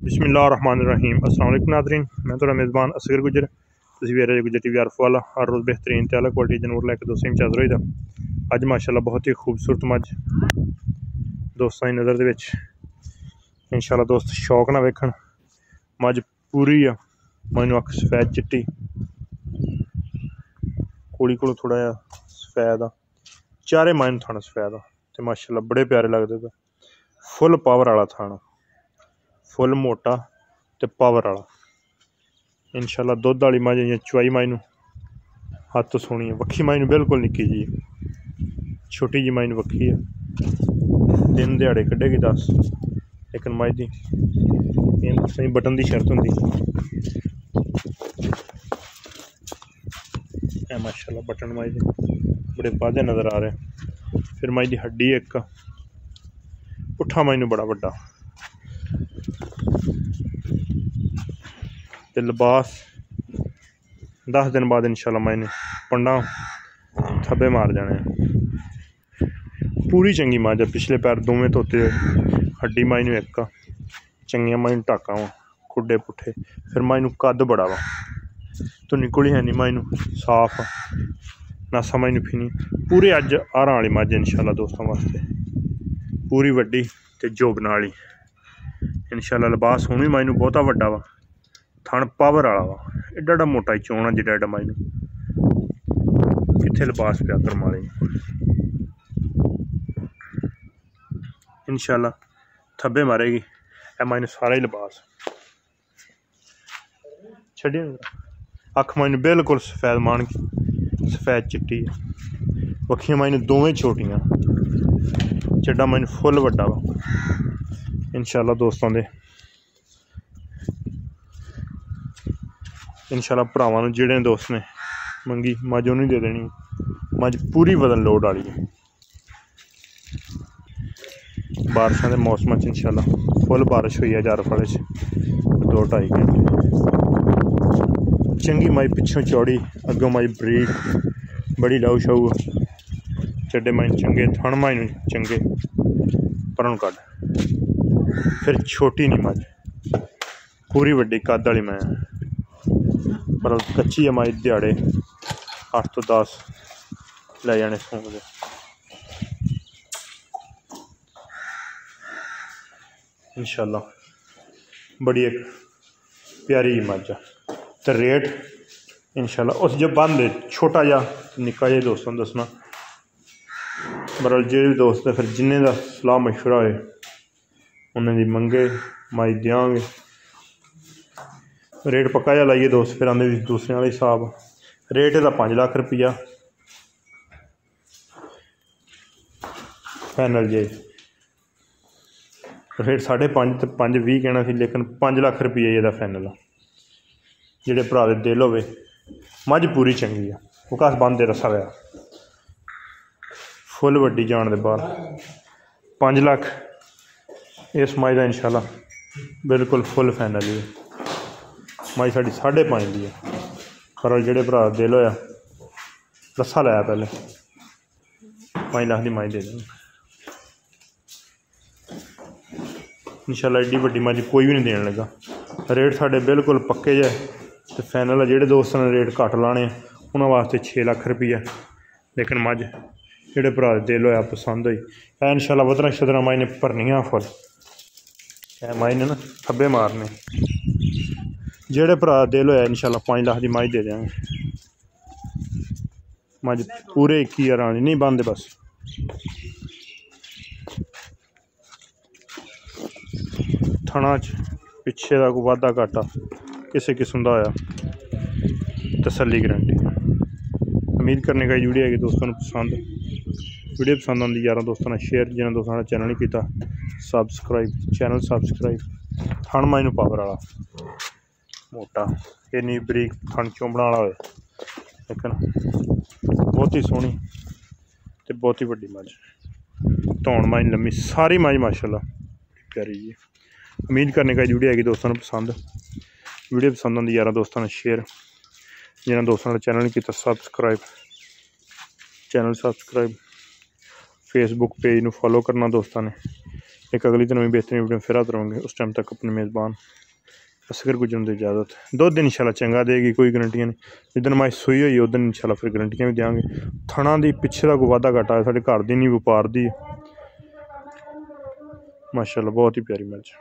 बिस्मिल्लाहिर्रहमानिर्रहीम। अस्सलाम वालेकुम नाज़रीन, मैं थोड़ा मेज़बान असगर गुजर तुसीं वेख रहे गुजर टीवी आरफ वाला। हर रोज़ बेहतरीन ते आला क्वालिटी जानवर लैके दोस्तें विच हाज़र होई दा। अज माशाअल्लाह बहुत ही खूबसूरत मझ दोस्तां दी नज़र दे विच इंशाअल्लाह दोस्त शौक ना वेखण। मझ पूरी आ, मैनूं अक्ख सफैद चिट्टी, कोली कोलों थोड़ा जिहा सफैद आ, चारे माइन थण सफैद आ ते माशाअल्लाह बड़े प्यारे लगदे पे। फुल पावर वाला थण, फुल मोटा ते पावर वाला। इंशाअल्लाह दुध वाली मझ इ'यां चवाई माइनू हत्थ सोहनी है, वक्खी माइनू बिल्कुल निक्की जी छोटी जी माइनू वक्खी है। दिन दिहाड़े कड्ढेगी 10, लेकिन मझ दी सही बटन की शर्त होंदी है। माशाअल्लाह बटन मझ दे बड़े वादे नज़र आ रहे। फिर मझ दी हड्डी एक पुट्ठा माइनू बड़ा वड्डा ते लिबास 10 दिन बाद इंशाअल्लाह मैंने पंडा थब्बे मार जाने। पूरी चंगी मझ है, पिछले पैर दोवें धोते, हड्डी माइनू एक चंगिया माइनू टाका वा, खुडे पुट्ठे। फिर माइनू कद बड़ा वा, तो निकुली है नहीं माइनू साफ नासा माइनू फिनी। पूरे अज हारां वाली मझ इंशाअल्लाह दोस्तों वास्ते, पूरी वड्डी ते जोबना वाली इंशाअल्लाह। लिबास हुण भी माइनू बहुता वड्डा वा, थण पावर वाला वा, एडा एडा मोटा ही चोण जिड्डा एडा माइनू कित्थे लिबास पिया करमाले। इंशाअल्लाह थब्बे मारेगी ए माइनू सारा ही लिबास छड्डी। अख माइनू बिल्कुल सफैद मान सफैद चिट्टी है, वक्खियां माइनू दोवें छोटियां, चड्डा माइनू फुल वड्डा वा। इंशाअल्लाह दोस्तों दे इंशाअल्लाह भरावां नूं जिहड़े दोस्त ने मंगी मझ उन्हें दे देनी। मझ पूरी वजन लोड वाली है। बारिशों के मौसम इंशाअल्लाह फुल बारिश हुई है जारफाड़े 2-2.5 घंटे। चंगी मझ पिछों चौड़ी, अगों मझ बरीक, बड़ी लाऊ शाऊ, चड्डे माइन चंगे, थण माइन चंगे परन कद। फिर छोटी नहीं मझ, पूरी वड्डी कद वाली मैं, पर कच्ची है मझ। दिहाड़े 8 तो 10 लै जाने सूंघ दे। इंशाअल्लाह बड़ी एक प्यारी मझ है। तो रेट इंशाअल्लाह उस जो बंद छोटा जा निक्का जिहा दोस्तों दसना, बरल जो भी दोस्त है फिर जिन्हें का सलाह मशवरा होए उन्हें दी मंगे मझ देंगे। रेट पक्का जा लाइए दोस्त, फिर आंदे दूसरे वाले हिसाब। रेट इहदा 5 लाख रुपया फाइनल जे। रेट 5.5 तो 5.20 कहना सी, लेकिन 5 लाख रुपया इहदा फाइनल आ। जिहड़े भरा दे दिल होवे, मझ पूरी चंगी है, वो कस बंद रसा गया फुल वड्डी जान दे बाहर। 5 लाख इस मझ का इंशाअल्लाह बिल्कुल फुल फाइनल ही है। मझ साड़ी 5.5 की है, पर जिहड़े भरा दिल होया रस्सा लाया पहले 5 लाख की मझ दे देंगे इंशाअल्लाह। एड्डी वड्डी मझ कोई भी नहीं देने लगा। रेट साढ़े बिल्कुल पक्के जे ते फाइनल है। जिहड़े दोस्त ने रेट घट लाने उन्होंने वास्ते 6 लाख रुपया, लेकिन मझ जिहड़े भरा दिल होया पसंद हुई है इंशाअल्लाह। वधना शदरा मझ ने भरनियां फुल, मझ ने ना थब्बे मारने। जिहड़े भरा दिल होया इंशाअल्लाह 5 लाख की मझ दे देंगे। मझ पूरे 21 आने नहीं बंद बस। थणा च पिछे का कोई वाधा घाटा किसी किस्म का होया तसल्ली गारंटी। उम्मीद करने का वीडियो है कि दोस्तों को पसंद वीडियो पसंद आती यार दोस्तों ने शेयर, जिन्हें दोस्तों ने चैनल नहीं किया सबसक्राइब, चैनल सबसक्राइब। थण माइनू पावर वाला मोटा, इन्नी बरीक थण चोंबण वाला होए, लेकिन बहुत ही सोहनी ते बहुत ही वड्डी मझ। धौण माइन लम्मी, सारी मझ माशाअल्लाह प्यारी जी। उम्मीद करने का वीडियो है कि दोस्तों को पसंद वीडियो पसंद आती यार दोस्तों ने शेयर, जिन्हें दोस्तों ने चैनल नहीं किया subscribe, channel subscribe. Facebook page में फॉलो करना दोस्तों ने, एक अगली दिन भी बेहतरीन वीडियो फिर आते रहेंगे। उस टाइम तक अपने मेज़बान असगर गुजरन की इजाज़त। 2 दिन इंशाल्लाह चंगा देगी, कोई गारंटियां नहीं। जिस दिन मैं सूई हुई उस दिन इंशाल्लाह फिर गारंटियां भी देंगे। थणा दी पिछे का कोई वाधा घाटा है साढ़े घर दी नहीं, व्यापार दी माशाल्लाह बहुत ही प्यारी मैच।